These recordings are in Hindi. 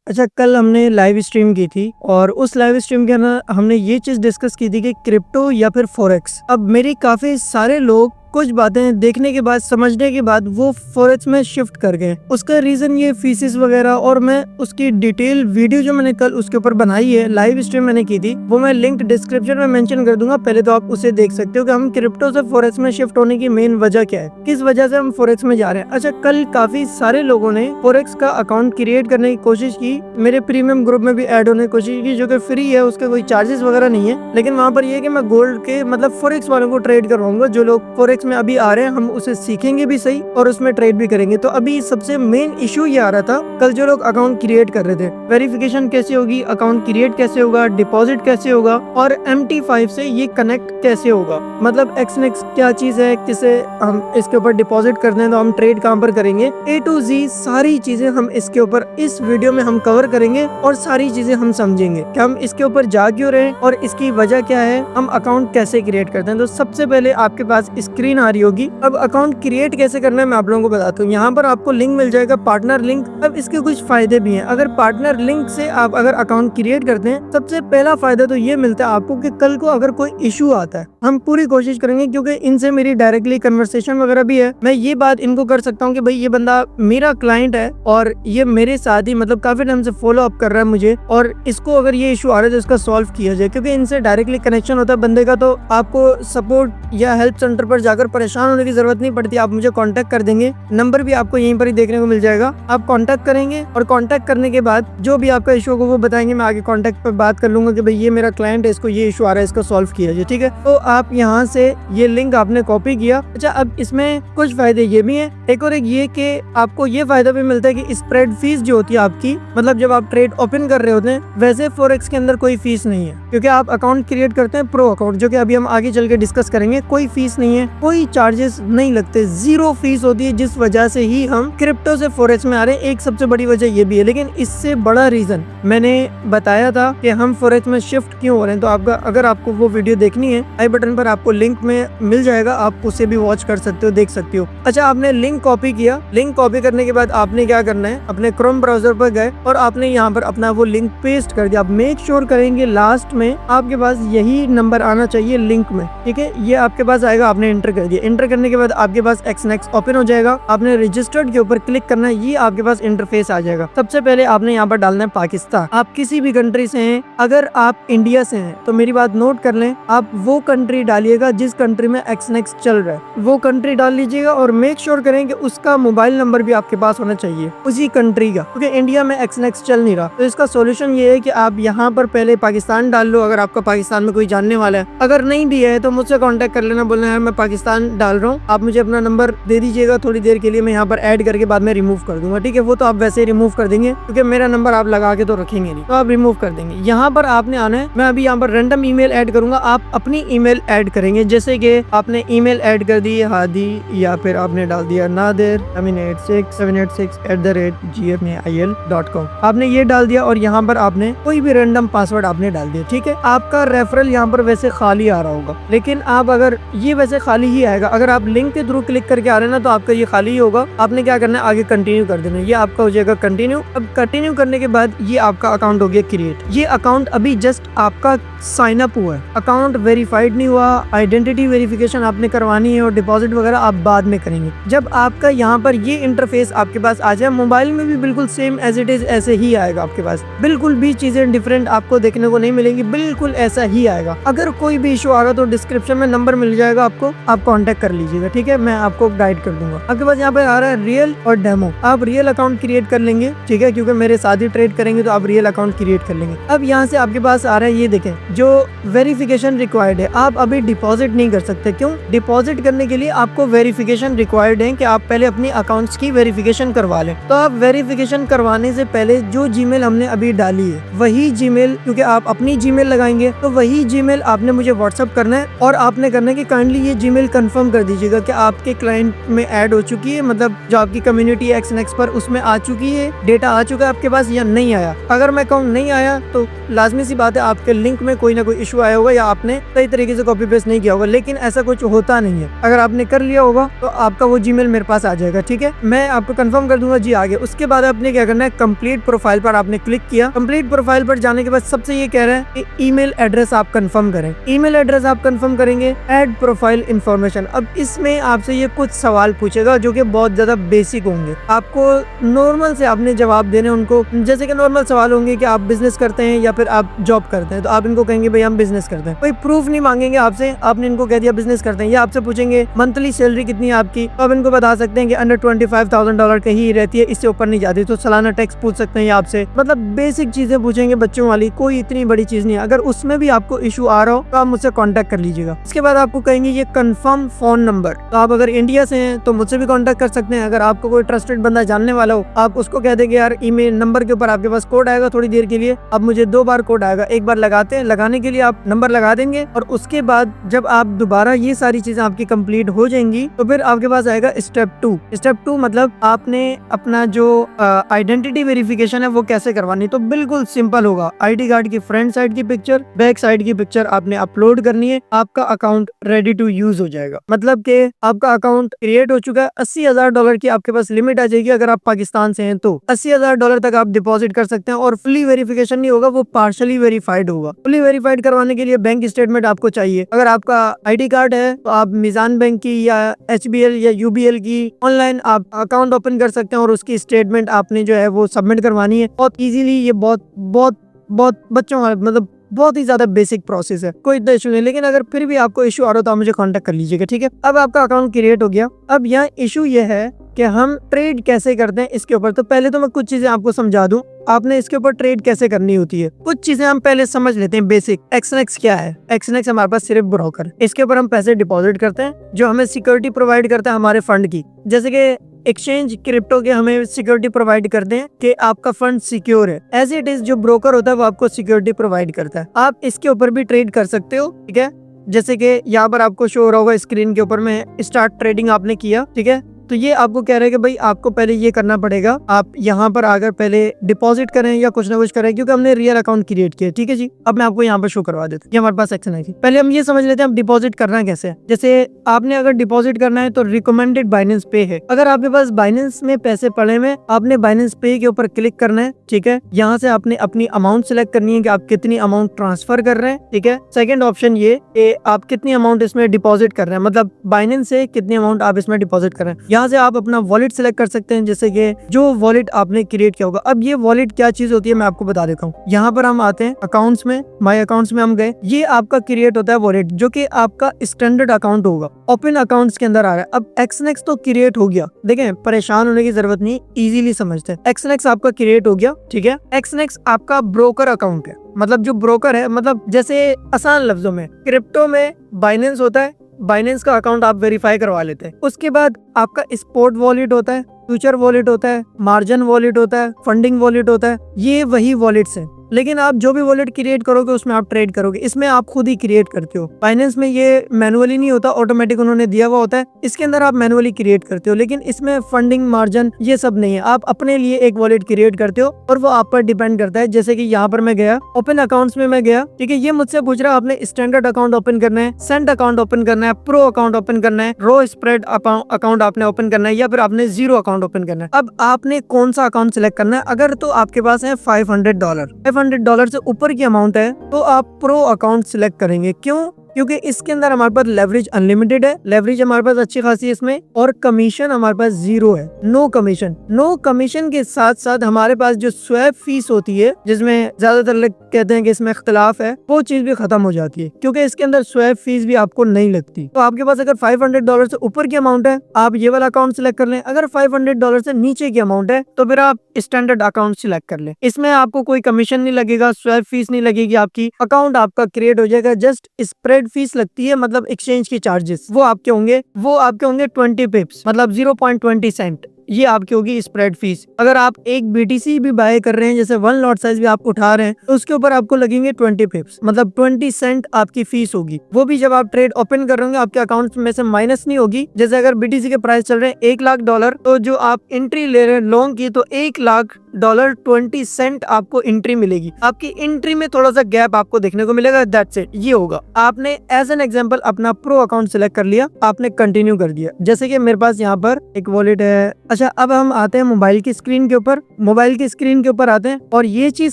अच्छा, कल हमने लाइव स्ट्रीम की थी और उस लाइव स्ट्रीम के अंदर हमने ये चीज डिस्कस की थी कि क्रिप्टो या फिर फॉरेक्स। अब मेरी काफी सारे लोग कुछ बातें देखने के बाद, समझने के बाद वो फॉरेक्स में शिफ्ट कर गए। उसका रीजन ये फीसिस वगैरह, और मैं उसकी डिटेल वीडियो जो मैंने कल उसके ऊपर बनाई है, लाइव स्ट्रीम मैंने की थी, वो मैं लिंक डिस्क्रिप्शन में मेंशन कर दूंगा। पहले तो आप उसे देख सकते हो कि हम क्रिप्टो से फॉरेक्स में शिफ्ट होने की मेन वजह क्या है, किस वजह से हम फॉरेक्स में जा रहे हैं। अच्छा, कल काफी सारे लोगों ने फॉरेक्स का अकाउंट क्रिएट करने की कोशिश की, मेरे प्रीमियम ग्रुप में भी ऐड होने की कोशिश की, जो कि फ्री है, उसके कोई चार्जेस वगैरह नहीं है। लेकिन वहाँ पर ये है कि मैं गोल्ड के मतलब फॉरेक्स वालों को ट्रेड करवाऊंगा। जो लोग फॉरेक्स में अभी आ रहे हैं, हम उसे सीखेंगे भी सही और उसमें ट्रेड भी करेंगे। तो अभी सबसे मेन इशू ये आ रहा था, कल जो लोग अकाउंट क्रिएट कर रहे थे, वेरिफिकेशन कैसे होगी, अकाउंट क्रिएट कैसे होगा, डिपॉजिट कैसे होगा और MT5 से ये कनेक्ट कैसे होगा। मतलब XNEX क्या चीज है, किसे हम इसके ऊपर डिपॉजिट करते हैं तो हम ट्रेड कहाँ पर करेंगे, A to Z सारी चीजें हम इसके ऊपर इस वीडियो में हम कवर करेंगे और सारी चीजें हम समझेंगे कि हम इसके ऊपर जा क्यों रहे हैं और इसकी वजह क्या है, हम अकाउंट कैसे क्रिएट करते हैं। तो सबसे पहले आपके पास स्क्रीन आ रही होगी। अब अकाउंट क्रिएट कैसे करना है मैं आप लोगों को बताता हूँ। यहाँ पर आपको लिंक मिल जाएगा, पार्टनर लिंक। अब इसके कुछ फायदे भी हैं। अगर पार्टनर लिंक से आप अगर अकाउंट क्रिएट करते हैं, सबसे पहला फायदा तो ये मिलता है आपको कि कल को अगर कोई इशू आता है, हम पूरी कोशिश करेंगे, क्योंकि इनसे मेरी डायरेक्टली कन्वर्सेशन वगैरह भी है, मैं ये बात इनको कर सकता हूँ कि भाई ये बंदा मेरा क्लाइंट है और ये मेरे साथ ही मतलब काफी टाइम से फॉलो अप कर रहा है मुझे, और इसको अगर ये इशू आ रहा है तो इसका सॉल्व किया जाए। क्योंकि इनसे डायरेक्टली कनेक्शन होता है बंदे का, तो आपको सपोर्ट या हेल्प सेंटर पर जाकर परेशान होने की जरूरत नहीं पड़ती। आप मुझे कांटेक्ट कर देंगे, नंबर भी आपको यहीं पर ही देखने को मिल जाएगा। आप कांटेक्ट करेंगे और कांटेक्ट करने के बाद जो भी आपका इशू होगा वो बताएंगे, मैं आगे कांटेक्ट पर बात कर लूंगा कि भाई ये मेरा क्लाइंट है, इसको ये इशू आ रहा है, इसको सॉल्व किया जाए। ठीक है, तो आप यहाँ से ये लिंक आपने कॉपी किया। अच्छा, अब इसमें कुछ फायदे ये भी हैं, एक और एक ये कि आपको ये फायदा भी मिलता है कि स्प्रेड फीस जो होती है आपकी, मतलब जब आप ट्रेड ओपन कर रहे होते हैं, वैसे फॉरेक्स के अंदर कोई फीस नहीं है, क्योंकि आप अकाउंट क्रिएट करते हैं प्रो अकाउंट, जो कि अभी हम आगे चल के डिस्कस करेंगे। कोई फीस नहीं है, कोई चार्जेस नहीं लगते, जीरो फीस होती है, जिस वजह से ही हम क्रिप्टो से फॉरेक्स में आ रहे हैं। एक सबसे बड़ी वजह ये भी है, लेकिन इससे बड़ा रीजन मैंने बताया था कि हम फॉरेक्स में शिफ्ट क्यों हो रहे हैं। तो आपका अगर आपको वो वीडियो देखनी है, आई बटन पर आपको लिंक में मिल जाएगा, आप उसे भी वॉच कर सकते हो, देख सकते हो। अच्छा, आपने लिंक कॉपी किया। लिंक कॉपी करने के बाद आपने क्या करना है, अपने क्रोम ब्राउजर पर गए और आपने यहाँ पर अपना वो लिंक पेस्ट कर दिया। आप मेक श्योर करेंगे लास्ट में आपके पास यही नंबर आना चाहिए लिंक में। ठीक है, ये आपके पास आएगा, आपने एंटर कर दिया। एंटर करने के बाद आपके पास XNEX ओपन हो जाएगा, आपने रजिस्टर्ड के ऊपर क्लिक करना है, ये आपके पास इंटरफेस आ जाएगा। सबसे पहले आपने यहाँ पर डालना है पाकिस्तान। आप किसी भी कंट्री से हैं, अगर आप इंडिया से हैं तो मेरी बात नोट कर लें, आप वो कंट्री डालिएगा जिस कंट्री में XNEX चल रहा है, वो कंट्री डाल लीजिएगा और मेक श्योर करें कि उसका मोबाइल नंबर भी आपके पास होना चाहिए उसी कंट्री का, क्योंकि इंडिया में XNEX चल नहीं रहा। तो इसका सोल्यूशन ये है कि आप यहाँ पर पहले पाकिस्तान डाल लो, अगर आपका पाकिस्तान में कोई जानने वाला है। अगर नहीं दिया है तो मुझसे कांटेक्ट कर लेना, बोलना है मैं पाकिस्तान डाल रहा हूँ, आप मुझे अपना नंबर दे दीजिएगा थोड़ी देर के लिए, मैं यहाँ पर ऐड करके बाद में रिमूव कर दूंगा। ठीक है, वो तो आप वैसे ही रिमूव कर देंगे क्योंकि मेरा नंबर आप लगा के तो रखेंगे नहीं, तो आप रिमूव कर देंगे। यहाँ पर आपने आना है, मैं अभी यहाँ पर रैंडम ईमेल ऐड करूंगा, आप अपनी ईमेल ऐड करेंगे। जैसे कि आपने ईमेल ऐड कर दी हादी, या फिर आपने डाल दिया nadir786@gmail.com, आपने ये डाल दिया और यहाँ पर आपने कोई भी रैंडम पासवर्ड आपने डाल दिया। ठीक है, आपका रेफरल यहाँ पर वैसे खाली आ रहा होगा, लेकिन आप अगर ये वैसे खाली ही आएगा, अगर आप लिंक के थ्रू क्लिक करके आ रहे हैं ना तो आपका ये खाली ही होगा। आपने क्या करना है, आगे कंटिन्यू कर देना, ये आपका हो जाएगा कंटिन्यू। अब कंटिन्यू करने के बाद ये आपका अकाउंट हो गया क्रिएट। ये अकाउंट अभी जस्ट आपका साइन अप हुआ है, अकाउंट वेरीफाइड नहीं हुआ, आइडेंटिटी वेरिफिकेशन आपने करवानी है और डिपॉजिट वगैरह आप बाद में करेंगे। जब आपका यहाँ पर ये इंटरफेस आपके पास आ जाए, मोबाइल में भी बिल्कुल सेम एज इट इज ऐसे ही आएगा आपके पास, बिल्कुल भी चीजें डिफरेंट आपको देखने को नहीं मिलेंगी, बिल्कुल ऐसा ही आएगा। अगर कोई भी इशू आ रहा तो डिस्क्रिप्शन में नंबर मिल जाएगा आपको, आप कांटेक्ट कर लीजिएगा। ठीक है, मैं आपको गाइड कर दूंगा। आपके पास यहाँ पे आ रहा है रियल और डेमो, आप रियल अकाउंट क्रिएट कर लेंगे। ठीक है, क्योंकि मेरे साथ ही ट्रेड करेंगे तो आप रियल अकाउंट क्रिएट कर लेंगे। अब यहाँ से आपके पास आ रहा है, ये देखें, जो वेरिफिकेशन रिक्वायर्ड है, आप अभी डिपॉजिट नहीं कर सकते। क्यों? डिपॉजिट करने के लिए आपको वेरिफिकेशन रिक्वायर्ड है कि आप पहले अपनी अकाउंट्स की वेरिफिकेशन करवा लें। तो आप वेरिफिकेशन करवाने से पहले जो जीमेल हमने अभी डाली है वही जीमेल, क्योंकि आप अपनी जीमेल लगाएंगे तो वही जीमेल आपने मुझे व्हाट्सअप करना है और आपने करना है कि काइंडली ये जीमेल कंफर्म कर दीजिएगा कि आपके क्लाइंट में ऐड हो चुकी है, मतलब जो आपकी कम्युनिटी एक्सएनएक्स पर उसमें आ चुकी है, डेटा आ चुका है आपके पास या नहीं आया। अगर मैं कहूँ नहीं आया तो लाजमी सी बात है आपके लिंक में कोई ना कोई इशू आया होगा या आपने सही तरीके से कॉपी पेस्ट नहीं किया होगा, लेकिन ऐसा कुछ होता नहीं है। अगर आपने कर लिया होगा तो आपका वो जीमेल मेरे पास आ जाएगा, ठीक है। मैं आपको कंफर्म कर दूंगा जी आगे। उसके बाद आपने क्या करना है, कंप्लीट प्रोफाइल पर आपने क्लिक किया। कंप्लीट प्रोफाइल पर जाने के बाद सबसे ये कह रहा है कि ईमेल एड्रेस आप कंफर्म करें। ईमेल एड्रेस आप कंफर्म करेंगे, ऐड प्रोफाइल इंफॉर्मेशन। अब इसमें आपसे ये कुछ सवाल पूछेगा जो कि बहुत ज्यादा बेसिक होंगे, आपको नॉर्मल से आपने जवाब देने उनको। जैसे कि नॉर्मल सवाल होंगे कि आप बिजनेस करते हैं या फिर आप जॉब करते हैं, तो आप इनको कहेंगे भाई हम बिजनेस करते हैं। कोई प्रूफ नहीं मांगेंगे आपसे, आपने इनको कह दिया बिजनेस करते हैं। या आपसे पूछेंगे मंथली सैलरी कितनी है आपकी, तो आप इनको बता सकते हैं कि अंडर $25,000 कहीं रहती है, इससे ऊपर नहीं जाती। तो सालाना टैक्स पूछ सकते हैं आपसे, मतलब बेसिक चीजें पूछेंगे बच्चों वाली, कोई इतनी बड़ी चीज नहीं है। अगर उसमें भी आपको इशू आ रहा हो तो आप मुझसे कॉन्टेक्ट कर लीजिएगा। इसके बाद आपको कहेंगे ये कंफर्म फोन नंबर, तो आप अगर इंडिया से हैं तो मुझसे भी कॉन्टेक्ट कर सकते हैं। अगर आपको कोई ट्रस्टेड बंदा जानने वाला हो, आप उसको कह देंगे यार ईमेल नंबर के ऊपर आपके पास कोड आएगा थोड़ी देर के लिए, अब मुझे 2 बार कोड आएगा, एक बार लगाते हैं, लगाने के लिए आप नंबर लगा देंगे और उसके बाद जब आप दोबारा ये सारी चीजें आपकी कंप्लीट हो जाएंगी तो फिर आपके पास आएगा स्टेप 2। स्टेप 2 मतलब आपने अपना जो आइडेंटिटी वेरिफिकेशन है वो कैसे करवानी। तो बिल्कुल सिंपल होगा, आईडी कार्ड की फ्रंट साइड की पिक्चर, बैक साइड की पिक्चर आपने अपलोड करनी है, आपका अकाउंट रेडी टू यूज हो जाएगा। मतलब कि आपका अकाउंट क्रिएट हो चुका है। $80,000 की आपके पास लिमिट आ जाएगी। अगर आप पाकिस्तान से हैं तो $80,000 तक आप डिपॉजिट कर सकते हैं और फुली वेरिफिकेशन नहीं होगा, वो पार्शली वेरीफाइड होगा। फुली वेरीफाइड करवाने के लिए बैंक स्टेटमेंट आपको चाहिए। अगर आपका आईडी कार्ड है तो आप मिजान बैंक की या HBL या UBL की ऑनलाइन आप अकाउंट ओपन कर सकते हैं और उसकी स्टेटमेंट आपने जो है वो सबमिट करवानी है। बहुत इजीली, ये बहुत बच्चों वाला, मतलब बहुत ही ज्यादा बेसिक प्रोसेस है, कोई इतना इशू नहीं। लेकिन अगर फिर भी आपको इशू आ रहा हो तो आप मुझे कांटेक्ट कर लीजिएगा, ठीक है। अब आपका अकाउंट क्रिएट हो गया। अब यहाँ इशू ये है कि हम ट्रेड कैसे करते हैं इसके ऊपर। तो पहले तो मैं कुछ चीजें आपको समझा दूं, आपने इसके ऊपर ट्रेड कैसे करनी होती है। कुछ चीजें हम पहले समझ लेते हैं बेसिक। एक्सएनएक्स क्या है? एक्सएनएक्स हमारे पास सिर्फ ब्रोकर, इसके ऊपर हम पैसे डिपॉजिट करते हैं जो हमें सिक्योरिटी प्रोवाइड करता है हमारे फंड की। जैसे कि एक्सचेंज क्रिप्टो के हमें सिक्योरिटी प्रोवाइड करते हैं कि आपका फंड सिक्योर है। एज इट इज जो ब्रोकर होता है वो आपको सिक्योरिटी प्रोवाइड करता है। आप इसके ऊपर भी ट्रेड कर सकते हो, ठीक है। जैसे कि यहाँ पर आपको शो हो रहा होगा स्क्रीन के ऊपर में, स्टार्ट ट्रेडिंग आपने किया, ठीक है। तो ये आपको कह रहे हैं कि भाई आपको पहले ये करना पड़ेगा, आप यहाँ पर आकर पहले डिपॉजिट करें या कुछ ना कुछ करें, क्योंकि हमने रियल अकाउंट क्रिएट किया, ठीक है जी। अब मैं आपको यहाँ पर शो करवा देता हूँ, ये हमारे पास सेक्शन है। पहले हम ये समझ लेते हैं हम डिपॉजिट करना कैसे है। जैसे आपने अगर डिपॉजिट करना है तो रिकमेंडेड बाइनेंस पे है। अगर आपके पास बाइनेंस में पैसे पड़े हुए, आपने बाइनेंस पे के ऊपर क्लिक करना है, ठीक है। यहाँ से आपने अपनी अमाउंट सिलेक्ट करनी है कि आप कितनी अमाउंट ट्रांसफर कर रहे हैं, ठीक है। सेकंड ऑप्शन ये कि आप कितनी अमाउंट इसमें डिपॉजिट कर रहे हैं, मतलब बाइनेंस से कितनी अमाउंट आप इसमें डिपॉजिट कर रहे हैं। यहाँ से आप अपना वॉलेट सिलेक्ट कर सकते हैं, जैसे कि जो वॉलेट आपने क्रिएट किया होगा। अब ये वॉलेट क्या चीज होती है मैं आपको बता देता हूँ। यहाँ पर हम आते हैं अकाउंट्स में, माय अकाउंट्स में हम गए। ये आपका क्रिएट होता है वॉलेट, जो कि आपका स्टैंडर्ड अकाउंट होगा, ओपन अकाउंट्स के अंदर आ रहा है। अब एक्सएनएक्स तो क्रिएट हो गया, देखें परेशान होने की जरूरत नहीं, इजीली समझते हैं। एक्सएनएक्स आपका क्रिएट हो गया, ठीक है। एक्सएनएक्स आपका ब्रोकर अकाउंट है, मतलब जो ब्रोकर है, मतलब जैसे आसान लफ्जों में क्रिप्टो में बाइनेंस होता है, बाइनेंस का अकाउंट आप वेरीफाई करवा लेते हैं। उसके बाद आपका स्पॉट वॉलेट होता है, फ्यूचर वॉलेट होता है, मार्जिन वॉलेट होता है, फंडिंग वॉलेट होता है। ये वही वॉलेट्स हैं। लेकिन आप जो भी वॉलेट क्रिएट करोगे उसमें आप ट्रेड करोगे, इसमें आप खुद ही क्रिएट करते हो। बाइनेंस में ये मैनुअली नहीं होता, ऑटोमेटिक उन्होंने दिया हुआ होता है, इसके अंदर आप मैनुअली क्रिएट करते हो। लेकिन इसमें फंडिंग, मार्जिन ये सब नहीं है, आप अपने लिए एक वॉलेट क्रिएट करते हो और वो आप पर डिपेंड करता है। जैसे कि यहाँ पर मैं गया, ओपन अकाउंट्स में मैं गया, ठीक है। ये मुझसे पूछ रहा है आपने स्टैंडर्ड अकाउंट ओपन करना है, सेंट अकाउंट ओपन करना है, प्रो अकाउंट ओपन करना है, रो स्प्रेड अकाउंट आपने ओपन करना है, या फिर आपने जीरो अकाउंट ओपन करना है। अब आपने कौन सा अकाउंट सिलेक्ट करना है। अगर तो आपके पास है $500 से ऊपर की अमाउंट है तो आप प्रो अकाउंट सिलेक्ट करेंगे। क्यों? क्योंकि इसके अंदर हमारे पास लेवरेज अनलिमिटेड है, लेवरेज हमारे पास अच्छी खासी है इसमें, और कमीशन हमारे पास 0 है, नो कमीशन। नो कमीशन के साथ साथ हमारे पास जो स्वैप फीस होती है, जिसमें ज्यादातर लोग कहते हैं कि इसमें इख्तिलाफ है, वो चीज भी खत्म हो जाती है, क्योंकि इसके अंदर स्वैप फीस भी आपको नहीं लगती। तो आपके पास अगर $500 से ऊपर की अमाउंट है, आप ये वाला अकाउंट सिलेक्ट कर लें। अगर $500 से नीचे की अमाउंट है तो फिर आप स्टैंडर्ड अकाउंट सिलेक्ट कर लें। इसमें आपको कोई कमीशन नहीं लगेगा, स्वैप फीस नहीं लगेगी, आपकी अकाउंट आपका क्रिएट हो जाएगा। जस्ट स्प्रेड फीस लगती है, मतलब एक्सचेंज की चार्जेस, वो आपके होंगे 20 पिप्स, मतलब 0.20 सेंट। ये आपकी होगी स्प्रेड फीस। अगर आप एक BTC भी बाय कर रहे हैं, जैसे 1 लॉट साइज भी आप उठा रहे हैं, तो उसके ऊपर आपको लगेंगे 20 पिप्स, मतलब 20 सेंट आपकी फीस होगी। वो भी जब आप ट्रेड ओपन कर रहे होंगे आपके अकाउंट में से माइनस नहीं होगी। जैसे अगर BTC के प्राइस चल रहे हैं $1,00,000, तो जो आप एंट्री ले रहे हैं लॉन्ग की, तो $1,00,000 20 सेंट आपको एंट्री मिलेगी। आपकी एंट्री में थोड़ा सा गैप आपको देखने को मिलेगा, दैट्स इट। ये होगा। आपने एज एन एग्जांपल अपना प्रो अकाउंट सिलेक्ट कर लिया, आपने कंटिन्यू कर दिया। जैसे कि मेरे पास यहाँ पर एक वॉलेट है। अच्छा, अब हम आते हैं मोबाइल की स्क्रीन के ऊपर। मोबाइल की स्क्रीन के ऊपर आते हैं और ये चीज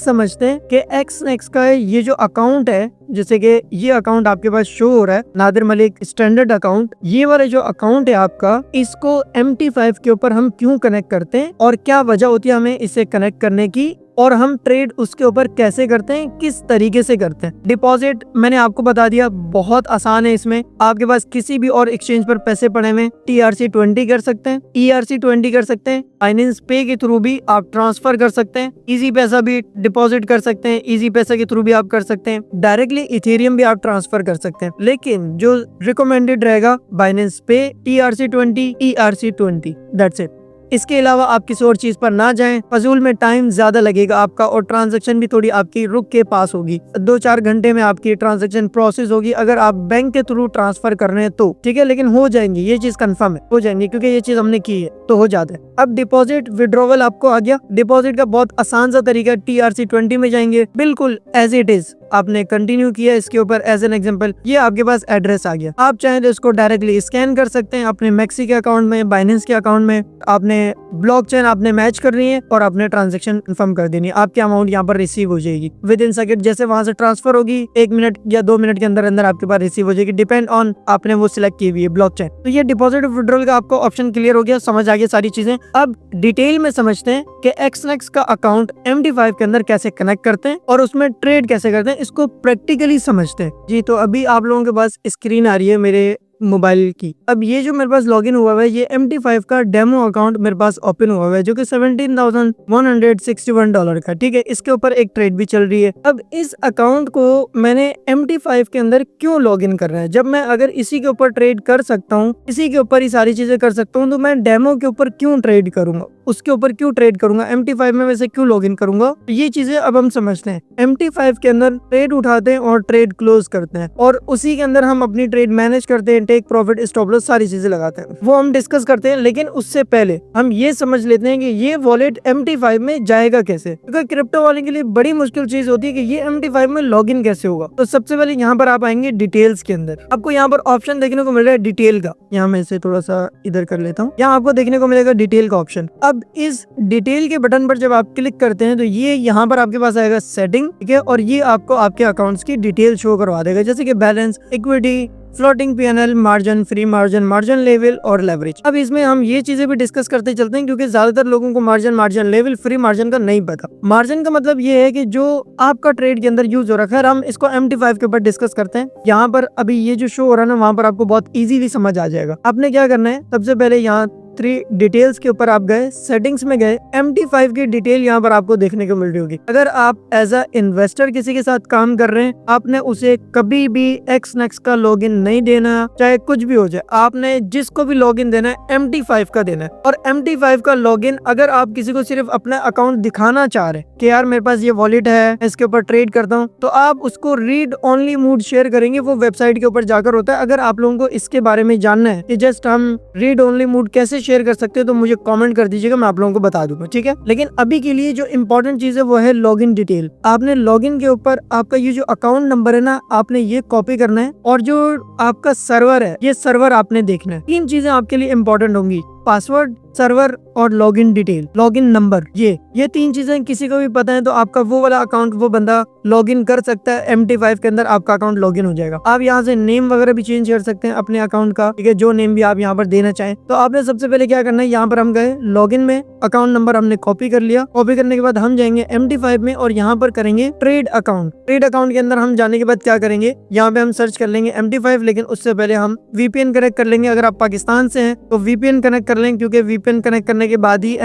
समझते हैं कि XNX का ये जो अकाउंट है, जैसे कि ये अकाउंट आपके पास शो हो रहा है, नादिर मलिक स्टैंडर्ड अकाउंट, ये वाला जो अकाउंट है आपका, इसको MT5 के ऊपर हम क्यों कनेक्ट करते हैं और क्या वजह होती है हमें इसे कनेक्ट करने की, और हम ट्रेड उसके ऊपर कैसे करते हैं, किस तरीके से करते हैं। डिपॉजिट मैंने आपको बता दिया, बहुत आसान है। इसमें आपके पास किसी भी और एक्सचेंज पर पैसे पड़े हुए, TRC20 कर सकते हैं, ERC20 कर सकते हैं, फाइनेंस पे के थ्रू भी आप ट्रांसफर कर सकते हैं, इजी पैसा भी डिपॉजिट कर सकते हैं, इजी पैसा के थ्रू भी आप कर सकते हैं, डायरेक्टली इथेरियम भी आप ट्रांसफर कर सकते हैं। लेकिन जो रिकमेंडेड रहेगा बाइनेंस पे, TRC20, ERC20, दैट्स इट। इसके अलावा आप किसी और चीज पर ना जाएं, फजूल में टाइम ज्यादा लगेगा आपका और ट्रांजैक्शन भी थोड़ी आपकी रुक के पास होगी। 2-4 घंटे में आपकी ट्रांजैक्शन प्रोसेस होगी अगर आप बैंक के थ्रू ट्रांसफर कर रहे हैं तो, ठीक है। लेकिन हो जाएंगी, ये चीज कंफर्म है, हो जाएंगी, क्योंकि ये चीज हमने की है तो हो जाता है। अब डिपॉजिट विड्रॉवल आपको आ गया। डिपॉजिट का बहुत आसान सा तरीका, TRC20 में जाएंगे, बिल्कुल एज इट इज आपने कंटिन्यू किया इसके ऊपर। एज एन एग्जांपल, ये आपके पास एड्रेस आ गया, आप चाहें तो इसको डायरेक्टली स्कैन कर सकते हैं अपने मैक्सी के अकाउंट में, बाइनेंस के अकाउंट में। आपने ब्लॉकचेन आपने मैच कर रही है और आपने ट्रांजैक्शन कंफर्म कर देनी है, आपकी अमाउंट यहाँ पर रिसीव हो जाएगी विद इन सेकंड। जैसे वहां से ट्रांसफर होगी 1 मिनट या 2 मिनट के अंदर अंदर आपके पास रिसीव हो जाएगी, डिपेंड ऑन आपने वो सिलेक्ट की हुई है ब्लॉकचेन। तो ये डिपॉजिट विड्रॉल का आपको ऑप्शन क्लियर हो गया, समझ आ गया सारी चीजें। अब डिटेल में समझते हैं कि XNX का अकाउंट MT5 के अंदर कैसे कनेक्ट करते हैं और उसमें ट्रेड कैसे करते हैं, इसको प्रैक्टिकली समझते हैं। जी, तो अभी आप लोगों के पास स्क्रीन आ रही है मेरे मोबाइल की। अब ये जो मेरे पास लॉगिन हुआ हुआ है, ये MT5 का डेमो अकाउंट मेरे पास ओपन हुआ हुआ है, जो कि $17,161 का, ठीक है। इसके ऊपर एक ट्रेड भी चल रही है। अब इस अकाउंट को मैंने MT5 के अंदर क्यों लॉगिन करना है, जब मैं अगर इसी के ऊपर ट्रेड कर सकता हूँ, इसी के ऊपर ही सारी चीजें कर सकता हूँ, तो मैं डेमो के ऊपर क्यों ट्रेड करूंगा, उसके ऊपर क्यों ट्रेड करूंगा, MT5 में वैसे क्यों लॉगिन करूंगा। ये चीजें अब हम समझते हैं। MT5 के अंदर ट्रेड उठाते हैं और ट्रेड क्लोज करते हैं, और उसी के अंदर हम अपनी ट्रेड मैनेज करते हैं, टेक प्रॉफिट, स्टॉप लॉस, सारी चीजें लगाते हैं, वो हम डिस्कस करते हैं। लेकिन उससे पहले हम ये समझ लेते हैं कि ये वॉलेट MT5 में जाएगा कैसे, क्योंकि क्रिप्टो वाले के लिए बड़ी मुश्किल चीज होती है कि ये MT5 में लॉगिन कैसे होगा। तो सबसे पहले यहाँ पर आप आएंगे डिटेल्स के अंदर, आपको यहाँ पर ऑप्शन देखने को मिल रहा है डिटेल का। यहाँ मैं इसे थोड़ा सा इधर कर लेता हूँ, यहाँ आपको देखने को मिलेगा डिटेल का ऑप्शन। अब इस डिटेल के बटन पर जब आप क्लिक करते हैं तो ये यहाँ पर आपके पास आएगा सेटिंग, ठीक है, और ये आपको आपके अकाउंट्स की डिटेल शो करवा देगा, जैसे कि balance, equity, floating PNL, margin, free margin, margin level और लेवरेज। अब इसमें हम ये चीजें भी डिस्कस करते चलते हैं, क्योंकि ज्यादातर लोगों को मार्जिन लेवल, फ्री मार्जिन का नहीं पता। मार्जिन का मतलब ये है कि जो आपका ट्रेड के अंदर यूज हो रखा है, हम इसको MT5 के ऊपर डिस्कस करते हैं। यहाँ पर अभी ये जो शो हो रहा है ना, वहाँ पर आपको बहुत इजीली समझ आ जाएगा। आपने क्या करना है, सबसे पहले यहाँ 3 डिटेल्स के ऊपर आप गए, सेटिंग्स में गए, MT5 की डिटेल यहाँ पर आपको देखने को मिल रही होगी। अगर आप एज अ इन्वेस्टर किसी के साथ काम कर रहे हैं, आपने उसे कभी भी XNX का लॉगिन नहीं देना, चाहे कुछ भी हो जाए। आपने जिसको भी लॉगिन देना है MT5 का देना है। और MT5 का लॉगिन अगर आप किसी को सिर्फ अपना अकाउंट दिखाना चाह रहे हैं कि यार मेरे पास ये वॉलेट है, इसके ऊपर ट्रेड करता हूँ, तो आप उसको रीड ओनली मोड शेयर करेंगे, वो वेबसाइट के ऊपर जाकर होता है। अगर आप लोगों को इसके बारे में जानना है कि जस्ट हम रीड ओनली मोड कैसे शेयर कर सकते हो, तो मुझे कमेंट कर दीजिएगा, मैं आप लोगों को बता दूंगा, ठीक है। लेकिन अभी के लिए जो इंपॉर्टेंट चीज है वो है लॉगिन डिटेल। आपने लॉगिन के ऊपर आपका ये जो अकाउंट नंबर है ना, आपने ये कॉपी करना है, और जो आपका सर्वर है, ये सर्वर आपने देखना है। 3 चीजें आपके लिए इंपॉर्टेंट होंगी, पासवर्ड, सर्वर और लॉगिन डिटेल, लॉगिन नंबर। ये 3 चीजें किसी को भी पता है तो आपका वो वाला अकाउंट वो बंदा लॉगिन कर सकता है, MT5 के अंदर आपका अकाउंट लॉगिन हो जाएगा। आप यहाँ से नेम वगैरह भी चेंज कर सकते हैं अपने अकाउंट का, ठीक है, जो नेम भी आप यहाँ पर देना चाहें। तो आपने सबसे पहले क्या करना है, यहाँ पर हम गए लॉगिन में, अकाउंट नंबर हमने कॉपी कर लिया। कॉपी करने के बाद हम जाएंगे MT5 में और यहाँ पर करेंगे ट्रेड अकाउंट। ट्रेड अकाउंट के अंदर हम जाने के बाद क्या करेंगे, यहाँ पे हम सर्च कर लेंगे MT5, लेकिन उससे पहले हम VPN कनेक्ट कर लेंगे। अगर आप पाकिस्तान से हैं तो VPN कनेक्ट कर लें, क्योंकि VPN कनेक्ट करने के बाद ही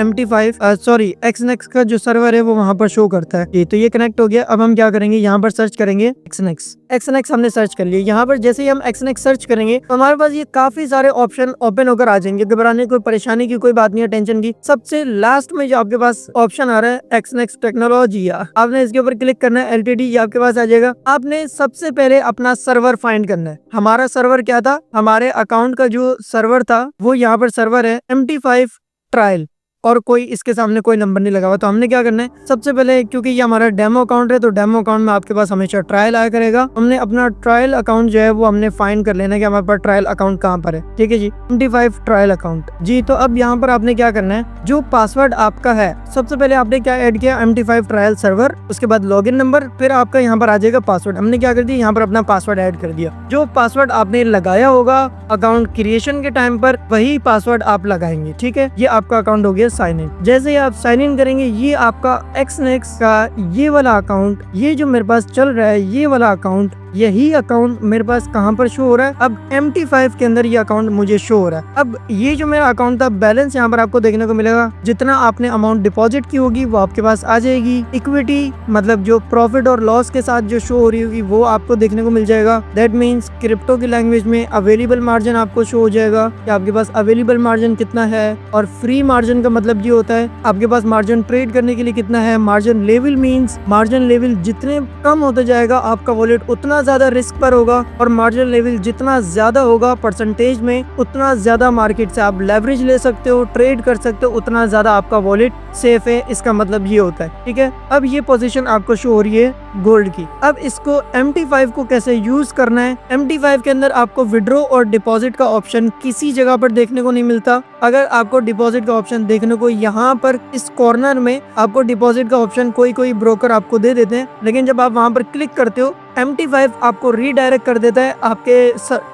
XNX का जो सर्वर है वो वहां पर शो करता है। तो ये कनेक्ट हो गया। अब हम क्या करेंगे, यहाँ पर सर्च करेंगे XNX हमने सर्च कर लिया। यहाँ पर जैसे ही हम XNX सर्च करेंगे तो हमारे पास ये काफी सारे ऑप्शन ओपन होकर आ जाएंगे। घबराने की कोई परेशानी की कोई बात नहीं है, टेंशन की। सबसे लास्ट में जो आपके पास ऑप्शन आ रहा है XNX टेक्नोलॉजी, आपने इसके ऊपर क्लिक करना है। LTD ये आपके पास आ जाएगा। आपने सबसे पहले अपना सर्वर फाइंड करना है। हमारा सर्वर क्या था, हमारे अकाउंट का जो सर्वर था वो यहाँ पर सर्वर है MT5 ट्रायल, और कोई इसके सामने कोई नंबर नहीं लगा हुआ। तो हमने क्या करना है, सबसे पहले क्योंकि ये हमारा डेमो अकाउंट है तो डेमो अकाउंट में आपके पास हमेशा ट्रायल आया करेगा। हमने अपना ट्रायल अकाउंट जो है वो हमने फाइंड कर लेना है कि हमारे पास ट्रायल अकाउंट कहाँ पर है। ठीक है जी, MT5 ट्रायल अकाउंट जी। तो अब यहाँ पर आपने क्या करना है, जो पासवर्ड आपका है, सबसे पहले आपने क्या ऐड किया, MT5 ट्रायल सर्वर, उसके बाद लॉगिन नंबर, फिर आपका यहाँ पर आ जाएगा पासवर्ड। हमने क्या कर दिया, यहाँ पर अपना पासवर्ड ऐड कर दिया। जो पासवर्ड आपने लगाया होगा अकाउंट क्रिएशन के टाइम पर वही पासवर्ड आप लगाएंगे। ठीक है, ये आपका अकाउंट हो गया साइन इन। जैसे ही आप साइन इन करेंगे, ये आपका XNX का ये वाला अकाउंट, ये जो मेरे पास चल रहा है ये वाला अकाउंट, यही अकाउंट मेरे पास कहाँ पर शो हो रहा है, अब MT5 के अंदर ये अकाउंट मुझे शो हो रहा है। अब ये जो मेरा अकाउंट था, बैलेंस यहाँ पर आपको देखने को मिलेगा। जितना आपने अमाउंट डिपॉजिट की होगी वो आपके पास आ जाएगी। इक्विटी मतलब जो प्रॉफिट और लॉस के साथ जो शो हो रही होगी वो आपको देखने को मिल जाएगा। दैट मीन्स क्रिप्टो की लैंग्वेज में अवेलेबल मार्जिन आपको शो हो जाएगा कि आपके पास अवेलेबल मार्जिन कितना है। और फ्री मार्जिन का मतलब ये होता है आपके पास मार्जिन ट्रेड करने के लिए कितना है। Margin level means margin level जितने कम होते जाएगा आपका वॉलेट उतना ज्यादा रिस्क पर होगा, और मार्जिन लेवल जितना ज्यादा होगा परसेंटेज में उतना ज्यादा मार्केट से आप लेवरेज ले सकते हो, ट्रेड कर सकते हो, उतना ज्यादा आपका वॉलेट सेफ है। इसका मतलब ये होता है। ठीक है, अब ये पोजीशन आपको शो हो रही है गोल्ड की। अब इसको MT5 को कैसे यूज करना है, MT5 के अंदर आपको विड्रॉ और डिपॉजिट का ऑप्शन किसी जगह पर देखने को नहीं मिलता। अगर आपको डिपॉजिट का ऑप्शन देखने को यहाँ पर इस कॉर्नर में आपको डिपॉजिट का ऑप्शन कोई ब्रोकर आपको दे देते हैं, लेकिन जब आप वहां पर क्लिक करते हो MT5 आपको रीडायरेक्ट कर देता है आपके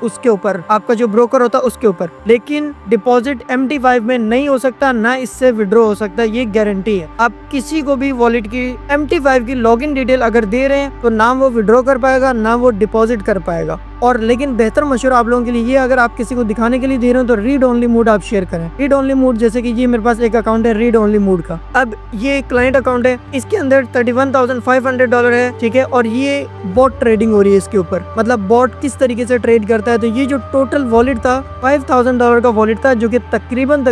उसके ऊपर, आपका जो ब्रोकर होता है उसके ऊपर। लेकिन डिपॉजिट MT5 में नहीं हो सकता, ना इससे विड्रॉ हो सकता, ये गारंटी है। आप किसी को भी वॉलेट की MT5 की लॉगिन डिटेल अगर दे रहे हैं तो ना वो विड्रॉ कर पाएगा ना वो डिपॉजिट कर पाएगा। और लेकिन बेहतर मशवरा आप लोगों के लिए ये, अगर आप किसी को दिखाने के लिए दे रहे हो तो रीड ओनली मोड आप शेयर करें। रीड ओनली मोड, जैसे कि ये मेरे पास एक अकाउंट है रीड ओनली मोड का। अब ये क्लाइंट अकाउंट है, इसके अंदर $31,500 है। ठीक है, और ये बॉट ट्रेडिंग हो रही है इसके ऊपर, मतलब बॉट किस तरीके से ट्रेड करता है। तो ये जो टोटल वॉलेट था $5,000 का वॉलेट था, जो कि तकरीबन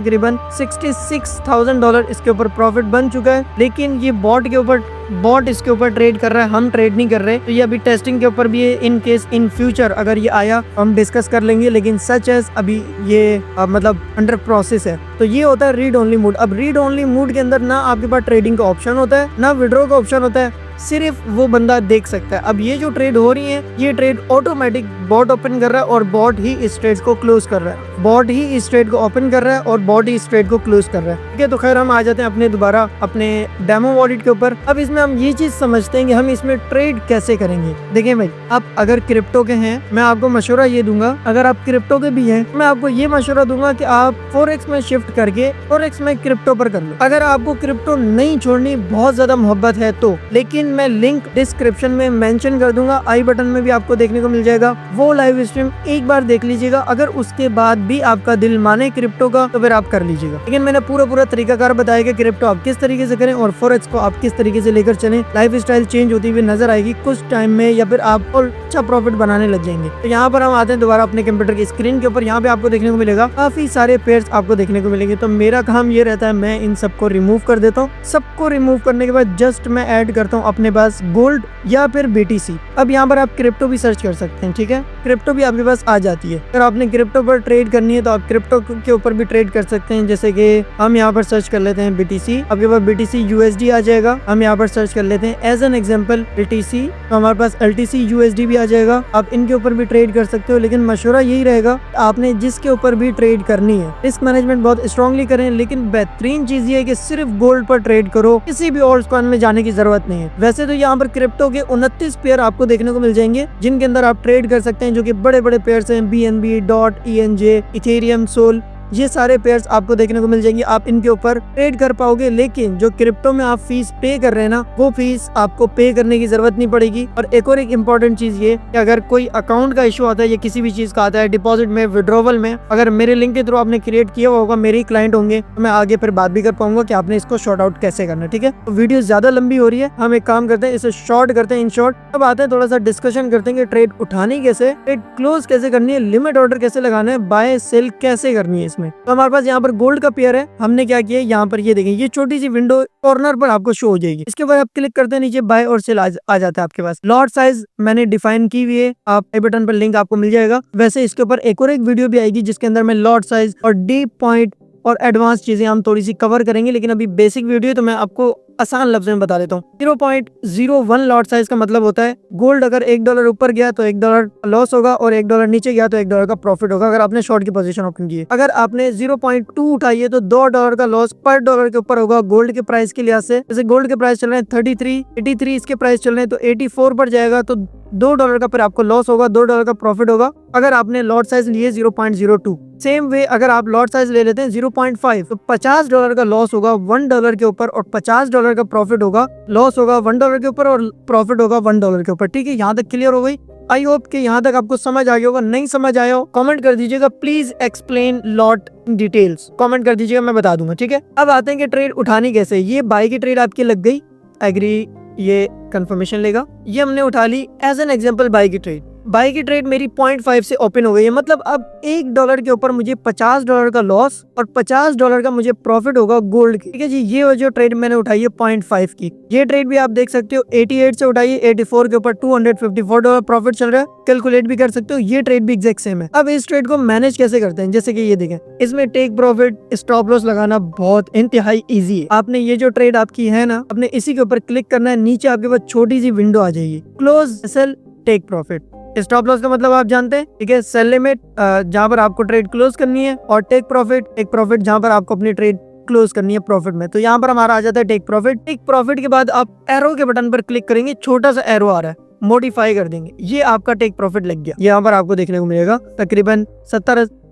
$66,000 इसके ऊपर प्रॉफिट बन चुका है। लेकिन ये बॉट इसके ऊपर ट्रेड कर रहा है, हम ट्रेड नहीं कर रहे। तो ये अभी टेस्टिंग के ऊपर भी है। इन केस इन फ्यूचर अगर ये आया हम डिस्कस कर लेंगे, लेकिन सच एज अभी ये मतलब अंडर प्रोसेस है। तो ये होता है रीड ओनली मोड। अब रीड ओनली मोड के अंदर ना आपके पास ट्रेडिंग का ऑप्शन होता है ना विड्रॉ का ऑप्शन होता है, सिर्फ वो बंदा देख सकता है। अब ये जो ट्रेड हो रही है ये ट्रेड ऑटोमेटिक बॉट ओपन कर रहा है और बॉट ही इस ट्रेड को क्लोज कर रहा है। बॉट ही इस ट्रेड को ओपन कर रहा है और बॉट ही इस ट्रेड को क्लोज कर रहा है। ठीक है, तो खैर हम आ जाते हैं अपने दोबारा अपने डेमो वॉलेट के ऊपर। अब इसमें हम ये चीज समझते हैं कि हम इसमें ट्रेड कैसे करेंगे। देखिए भाई, आप अगर क्रिप्टो के हैं, मैं आपको मशवरा ये दूंगा, अगर आप क्रिप्टो के भी हैं मैं आपको ये मशवरा दूंगा कि आप फॉरेक्स में शिफ्ट करके फॉरेक्स में क्रिप्टो पर कर लो। अगर आपको क्रिप्टो नहीं छोड़नी, बहुत ज्यादा मोहब्बत है तो, लेकिन मैं लिंक डिस्क्रिप्शन में मेंशन कर दूंगा, आई बटन में भी आपको देखने को मिल जाएगा। वो लाइव स्ट्रीम एक बार देख लीजिएगा। अगर उसके बाद भी आपका दिल माने क्रिप्टो का तो फिर आप कर लीजिएगा। लेकिन मैंने पूरा तरीकाकार बताया कि क्रिप्टो आप किस तरीके से करें और फॉरेक्स को आप किस तरीके से लेकर चलें। लाइफ स्टाइल चेंज होती हुई नजर आएगी कुछ टाइम में, या फिर आप और अच्छा प्रॉफिट बनाने लग जाएंगे। तो यहाँ पर हम आते हैं दोबारा अपने कंप्यूटर की स्क्रीन के ऊपर। यहाँ पे आपको देखने को मिलेगा काफी सारे पेयर्स आपको देखने को मिलेंगे। तो मेरा काम ये रहता है, मैं इन सबको रिमूव कर देता हूँ। सबको रिमूव करने के बाद जस्ट मैं ऐड करता हूँ अपने पास गोल्ड या फिर BTC। अब यहाँ पर आप क्रिप्टो भी सर्च कर सकते हैं। ठीक है, क्रिप्टो भी आपके पास आ जाती है। अगर आपने क्रिप्टो पर ट्रेड करनी है तो आप क्रिप्टो के ऊपर भी ट्रेड कर सकते हैं। जैसे कि हम यहाँ पर सर्च कर लेते हैं BTC, आपके पास BTC USD आ जाएगा। हम यहाँ पर सर्च कर लेते हैं एज एन एग्जाम्पल BTC, तो हमारे पास LTC USD भी आ जाएगा। आप इनके ऊपर भी ट्रेड कर सकते हो, लेकिन मशवरा यही रहेगा आपने जिसके ऊपर भी ट्रेड करनी है रिस्क मैनेजमेंट बहुत स्ट्रांगली करें। लेकिन बेहतरीन चीज ये है कि सिर्फ गोल्ड पर ट्रेड करो, किसी भी और कॉइन में जाने की जरूरत नहीं है। वैसे तो यहाँ पर क्रिप्टो के 29 पेयर आपको देखने को मिल जाएंगे जिनके अंदर आप ट्रेड कर सकते हैं, जो कि बड़े पेयर्स हैं BNB, DOT, ENJ, Ethereum, SOL. ये सारे पेयर्स आपको देखने को मिल जाएंगे, आप इनके ऊपर ट्रेड कर पाओगे। लेकिन जो क्रिप्टो में आप फीस पे कर रहे हैं ना, वो फीस आपको पे करने की जरूरत नहीं पड़ेगी। और एक और एक इम्पोर्टेंट चीज ये कि अगर कोई अकाउंट का इशू आता है या किसी भी चीज का आता है, डिपॉजिट में, विड्रॉवल में, अगर मेरे लिंक के थ्रू आपने क्रिएट किया हुआ होगा, मेरे ही क्लाइंट होंगे, तो मैं आगे फिर बात भी कर पाऊंगा कि आपने इसको शॉर्ट आउट कैसे करना है। ठीक है, तो वीडियो ज्यादा लंबी हो रही है, हम एक काम करते हैं, इसे शॉर्ट करते हैं। इन शॉर्ट अब आते हैं, थोड़ा सा डिस्कशन करते हैं कि ट्रेड उठानी कैसे, ट्रेड क्लोज कैसे करनी है, लिमिट ऑर्डर कैसे लगाना है, बाय सेल कैसे करनी है इसमें। तो हमारे पास यहाँ पर गोल्ड का पेयर है, हमने क्या किया, यहाँ पर ये देखें, ये छोटी सी विंडो कॉर्नर पर आपको शो हो जाएगी। इसके ऊपर आप क्लिक करते हैं, नीचे बाय और सेल आ जाता है आपके पास। लॉट साइज मैंने डिफाइन की हुई है, आप आई बटन पर लिंक आपको मिल जाएगा। वैसे इसके ऊपर एक और एक वीडियो भी आएगी जिसके अंदर मैं लॉट साइज और डीप पॉइंट और एडवांस चीजें हम थोड़ी सी कवर करेंगे, लेकिन अभी बेसिक वीडियो तो मैं आपको आसान लफ्ज़ों में बता देता हूँ। 0.01 लॉट साइज का मतलब होता है गोल्ड अगर $1 ऊपर गया तो $1 लॉस होगा और $1 नीचे गया तो $1 का प्रॉफिट होगा अगर आपने शॉर्ट की पोजीशन ओपन की है। अगर आपने 0.2 उठाई है तो $2 का लॉस पर डॉलर के ऊपर होगा गोल्ड के प्राइस के लिहाज से। जैसे गोल्ड के प्राइस चल रहे हैं 83 इसके प्राइस चल रहे हैं तो 84 पर जाएगा तो $2 का फिर आपको लॉस होगा, $2 का प्रॉफिट होगा अगर आपने लॉट साइज लिए 0.02। सेम वे अगर आप लॉट साइज ले लेते हैं 0.5 तो $50 का लॉस होगा $1 के ऊपर और $50 का प्रॉफिट होगा। लॉस होगा $1 के ऊपर और प्रॉफिट होगा $1 के ऊपर। ठीक है, यहाँ तक क्लियर हो गई। आई होप कि यहाँ तक आपको समझ आ गया होगा। नहीं समझ आया हो कमेंट कर दीजिएगा, please explain lot details comment कर दीजिएगा, मैं बता दूंगा। ठीक है, अब आते हैं कि ट्रेड उठानी कैसे। ये बाय की ट्रेड आपकी लग गई, एग्री, ये कंफर्मेशन लेगा, ये हमने उठा ली एज एन एग्जांपल बाय की ट्रेड। बाय की ट्रेड मेरी 0.5 से ओपन हो गई है, मतलब अब $1 के ऊपर मुझे $50 का लॉस और $50 का मुझे प्रॉफिट होगा गोल्ड की। ठीक है जी, ये जो ट्रेड मैंने उठाई है 0.5 की, ये ट्रेड भी आप देख सकते हो 88 से उठाई है, 84 के ऊपर $254 प्रॉफिट चल रहा है, कैलकुलेट भी कर सकते हो। ये ट्रेड भी एग्जैक्ट सेम है। अब इस ट्रेड को मैनेज कैसे करते हैं, जैसे कि ये देखें, इसमें टेक प्रॉफिट, स्टॉप लॉस लगाना बहुत इंतहाई ईजी है। आपने ये जो ट्रेड आपकी है ना, अपने इसी के ऊपर क्लिक करना है, नीचे आपके पास छोटी सी विंडो आ जाएगी, close sell take profit. Stop loss का मतलब आप जानते हैं, ठीक है, सेल लिमिट जहां पर आपको ट्रेड क्लोज करनी है, और टेक प्रॉफिट जहां पर आपको अपनी ट्रेड क्लोज करनी है प्रॉफिट में। तो यहाँ पर हमारा आ जाता है टेक प्रॉफिट। टेक प्रॉफिट के बाद आप एरो के बटन पर क्लिक करेंगे, छोटा सा एरो आ रहा है, मॉडिफाई कर देंगे, ये आपका टेक प्रॉफिट लग गया। यहाँ पर आपको देखने को मिलेगा तकरीबन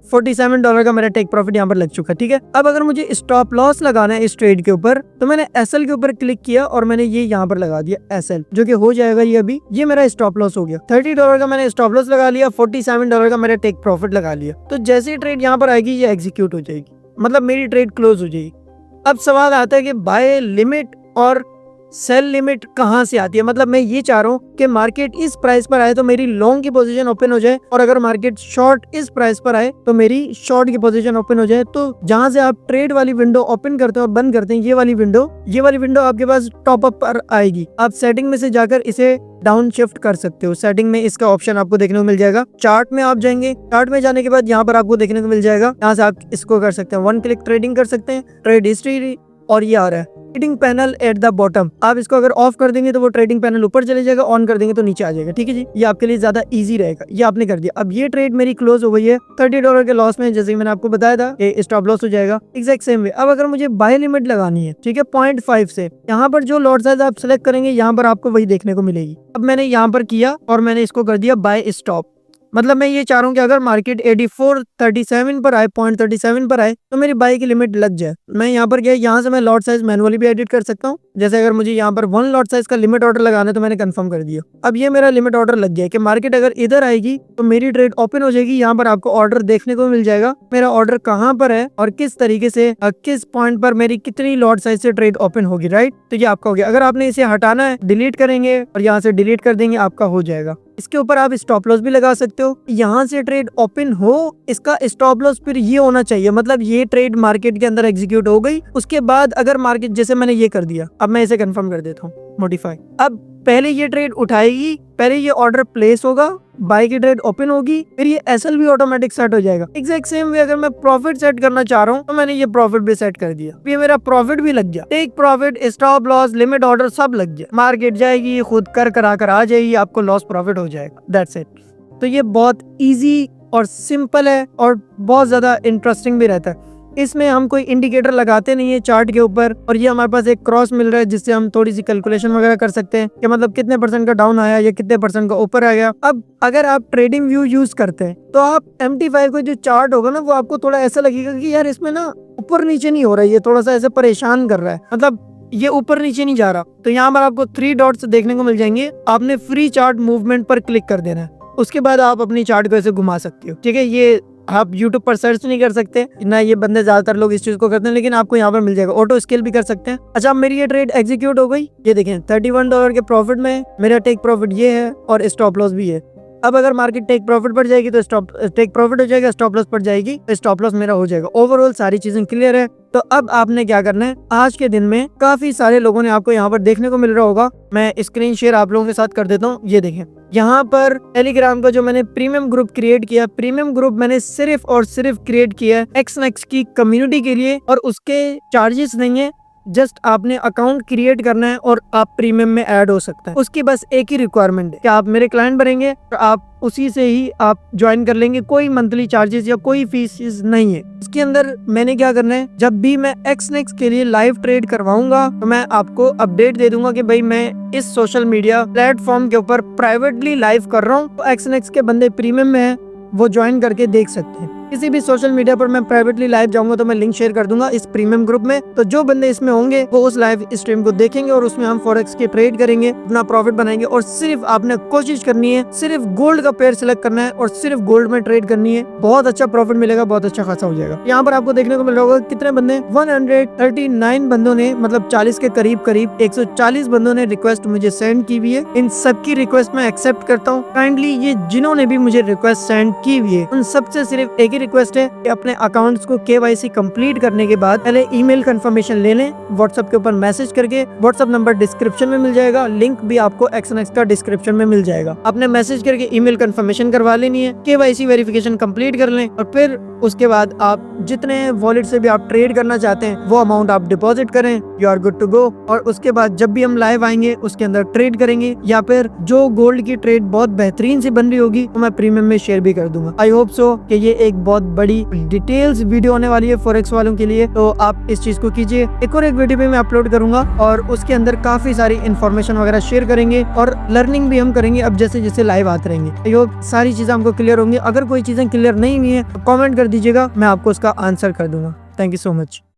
$47 का मेरा टेक प्रॉफिट यहाँ पर लग चुका है। ठीक है, अब अगर मुझे स्टॉप लॉस लगाना है इस ट्रेड के ऊपर, तो मैंने एसएल के ऊपर क्लिक किया और मैंने ये यहाँ पर लगा दिया एसएल, जो कि हो जाएगा ये अभी, ये मेरा स्टॉप लॉस हो गया। $30 का मैंने स्टॉप लॉस लगा लिया, $47 का मेरा टेक प्रॉफिट लगा लिया। तो जैसे ही ट्रेड यहाँ पर आएगी ये एग्जीक्यूट हो जाएगी, मतलब मेरी ट्रेड क्लोज हो जाएगी। अब सवाल आता है कि बाय लिमिट और सेल लिमिट कहां से आती है, मतलब मैं ये चाह रहा हूँ कि मार्केट इस प्राइस पर आए तो मेरी लॉन्ग की पोजीशन ओपन हो जाए, और अगर मार्केट शॉर्ट इस प्राइस पर आए तो मेरी शॉर्ट की पोजीशन ओपन हो जाए। तो जहां से आप ट्रेड वाली विंडो ओपन करते हैं और बंद करते हैं, ये वाली विंडो आपके पास टॉप अप पर आएगी। आप सेटिंग में से जाकर इसे डाउन शिफ्ट कर सकते हो। सेटिंग में इसका ऑप्शन आपको देखने को मिल जाएगा। चार्ट में आप जाएंगे, चार्ट में जाने के बाद यहाँ पर आपको देखने को मिल जाएगा, यहाँ से आप इसको कर सकते हैं, वन क्लिक ट्रेडिंग कर सकते हैं, ट्रेड हिस्ट्री, और ये आ रहा है trading panel at the bottom. आप इसको अगर ऑफ कर देंगे तो वो ट्रेडिंग पैनल ऊपर चले जाएगा, ऑन कर देंगे तो नीचे आ जाएगा। ठीक है जी, ये आपके लिए ज्यादा इजी रहेगा। ये आपने कर दिया। अब ये ट्रेड मेरी क्लोज हो गई है $30 के लॉस में, जैसे मैंने आपको बताया था कि स्टॉप लॉस हो जाएगा। एग्जैक्ट सेम वे अब अगर मुझे बाय लिमिट लगानी है, ठीक है, 0.5 से, यहाँ पर जो लॉट साइज आप सेलेक्ट करेंगे यहाँ पर आपको वही देखने को मिलेगी। अब मैंने यहाँ पर किया और मैंने इसको कर दिया बाय स्टॉप। मतलब मैं ये चाह रहा हूँ कि अगर मार्केट 84.37 पर आए, 0.37 पर आए, तो मेरी बाय की लिमिट लग जाए। मैं यहाँ पर गया, यहाँ से मैं लॉट साइज मैनुअली भी एडिट कर सकता हूँ। जैसे अगर मुझे यहाँ पर 1 लॉट साइज का लिमिट ऑर्डर लगाना है तो मैंने कंफर्म कर दिया। अब ये मेरा लिमिट ऑर्डर लग गया कि मार्केट अगर इधर आएगी तो मेरी ट्रेड ओपन हो जाएगी। यहाँ पर आपको ऑर्डर देखने को मिल जाएगा, मेरा ऑर्डर कहाँ पर है और किस तरीके से, किस पॉइंट पर मेरी कितनी लॉट साइज से ट्रेड ओपन होगी। राइट, तो ये आपका हो गया। अगर आपने इसे हटाना है, डिलीट करेंगे और यहाँ से डिलीट कर देंगे, आपका हो जाएगा। इसके ऊपर आप स्टॉप लॉस भी लगा सकते हो। यहाँ से ट्रेड ओपन हो, इसका स्टॉप लॉस फिर ये होना चाहिए, मतलब ये ट्रेड मार्केट के अंदर एग्जीक्यूट हो गई। उसके बाद अगर मार्केट, जैसे मैंने ये कर दिया, अब मैं इसे कंफर्म कर देता हूँ, मॉडिफाई। अब पहले ये ट्रेड उठाएगी, पहले ये ऑर्डर प्लेस होगा, बाय की ट्रेड ओपन होगी, फिर ये एसएल भी ऑटोमेटिक सेट हो जाएगा। एग्जैक्ट सेम वे अगर मैं प्रॉफिट सेट करना चाह रहा हूँ तो मैंने ये प्रॉफिट भी सेट कर दिया, ये मेरा प्रॉफिट भी लग गया। Take profit, stop loss, limit order सब लग गया। मार्केट जाएगी, खुद करा कर आ जाएगी, आपको लॉस प्रॉफिट हो जाएगा। That's it. तो ये बहुत ईजी और सिंपल है और बहुत ज्यादा इंटरेस्टिंग भी रहता है। इसमें हम कोई इंडिकेटर लगाते नहीं है चार्ट के ऊपर, और ये हमारे पास एक क्रॉस मिल रहा है जिससे हम थोड़ी सी कैलकुलेशन वगैरह कर सकते हैं कि मतलब कितने % का डाउन आया या कितने % का ऊपर आ गया। अब अगर आप ट्रेडिंग व्यू यूज करते हैं तो आप MT5 का जो चार्ट होगा ना, वो आपको थोड़ा ऐसा लगेगा कि यार इसमें ना ऊपर नीचे नहीं हो रहा है, ये थोड़ा सा ऐसे परेशान कर रहा है, मतलब ये ऊपर नीचे नहीं जा रहा। तो यहाँ पर आपको 3 डॉट्स देखने को मिल जाएंगे, आपने फ्री चार्ट मूवमेंट पर क्लिक कर देना है, उसके बाद आप अपनी चार्ट को ऐसे घुमा सकते हो। ठीक है, ये आप YouTube पर सर्च नहीं कर सकते ना, ये बंदे ज्यादातर लोग इस चीज को करते हैं, लेकिन आपको यहाँ पर मिल जाएगा। ऑटो स्केल भी कर सकते हैं। अच्छा, मेरी ये ट्रेड एग्जीक्यूट हो गई, ये देखें $31 के प्रॉफिट में मेरा टेक प्रॉफिट ये है और स्टॉप लॉस भी है। अब अगर मार्केट टेक प्रॉफिट बढ़ जाएगी तो टेक प्रॉफिट हो जाएगा, स्टॉप लॉस पड़ जाएगी तो स्टॉप लॉस मेरा हो जाएगा। ओवरऑल सारी चीजें क्लियर है। तो अब आपने क्या करना है, आज के दिन में काफी सारे लोगों ने आपको यहाँ पर देखने को मिल रहा होगा, मैं स्क्रीन शेयर आप लोगों के साथ कर देता हूँ। ये देखें, यहाँ पर टेलीग्राम का जो मैंने प्रीमियम ग्रुप क्रिएट किया, प्रीमियम ग्रुप मैंने सिर्फ और सिर्फ क्रिएट किया है XNEX की कम्युनिटी के लिए, और उसके चार्जेस नहीं है, जस्ट आपने अकाउंट क्रिएट करना है और आप प्रीमियम में ऐड हो सकते हैं। उसकी बस एक ही रिक्वायरमेंट है कि आप मेरे क्लाइंट बनेंगे और आप उसी से ही आप ज्वाइन कर लेंगे, कोई मंथली चार्जेस या कोई फीस नहीं है। इसके अंदर मैंने क्या करना है, जब भी मैं XNEX के लिए लाइव ट्रेड करवाऊंगा तो मैं आपको अपडेट दे दूंगा कि भाई मैं इस सोशल मीडिया प्लेटफॉर्म के ऊपर प्राइवेटली लाइव कर रहा हूँ, तो XNEX के बंदे प्रीमियम में है वो ज्वाइन करके देख सकते हैं। किसी भी सोशल मीडिया पर मैं प्राइवेटली लाइव जाऊंगा तो मैं लिंक शेयर कर दूंगा इस प्रीमियम ग्रुप में, तो जो बंदे इसमें होंगे वो उस लाइव स्ट्रीम को देखेंगे और उसमें हम फॉरेक्स के ट्रेड करेंगे, अपना प्रॉफिट बनाएंगे। और सिर्फ आपने कोशिश करनी है, सिर्फ गोल्ड का पेयर सिलेक्ट करना है और सिर्फ गोल्ड में ट्रेड करनी है, बहुत अच्छा प्रॉफिट मिलेगा, बहुत अच्छा खासा हो जाएगा। यहाँ पर आपको देखने को मिल रहा होगा कितने बंदे, 139 बंदों ने, मतलब 40 के करीब 140 बंदों ने रिक्वेस्ट मुझे सेंड की हुई है। इन सबकी रिक्वेस्ट मैं एक्सेप्ट करता हूँ काइंडली। ये जिन्होंने भी मुझे रिक्वेस्ट सेंड की हुई है उन सबसे सिर्फ एक ही रिक्वेस्ट है कि अपने अकाउंट्स को KYC कंप्लीट करने के बाद पहले ईमेल कंफर्मेशन ले लें व्हाट्सएप के ऊपर मैसेज करके। व्हाट्सएप नंबर डिस्क्रिप्शन में मिल जाएगा, लिंक भी आपको XNEX का डिस्क्रिप्शन में मिल जाएगा। आपने मैसेज करके ईमेल कंफर्मेशन करवा लेनी है, KYC वेरिफिकेशन कंप्लीट कर लें और फिर उसके बाद आप जितने वॉलेट से भी आप ट्रेड करना चाहते हैं वो अमाउंट आप डिपॉजिट करें, you are good to go. और उसके बाद जब भी हम लाइव आएंगे उसके अंदर ट्रेड करेंगे, या फिर जो गोल्ड की ट्रेड बहुत बेहतरीन सी बन रही होगी तो मैं प्रीमियम में शेयर भी कर दूंगा। आई होप सो कि ये एक बहुत बड़ी डिटेल्स वीडियो होने वाली है फॉरेक्स वालों के लिए, तो आप इस चीज को कीजिए। एक और एक वीडियो भी मैं अपलोड करूंगा और उसके अंदर काफी सारी इन्फॉर्मेशन वगैरह शेयर करेंगे और लर्निंग भी हम करेंगे अब जैसे जैसे लाइव आते रहेंगे। आई होप सारी चीजें हमको क्लियर होंगी। अगर कोई चीजें क्लियर नहीं हुई है तो कमेंट कर दीजिएगा, मैं आपको उसका आंसर कर दूंगा। Thank you so much.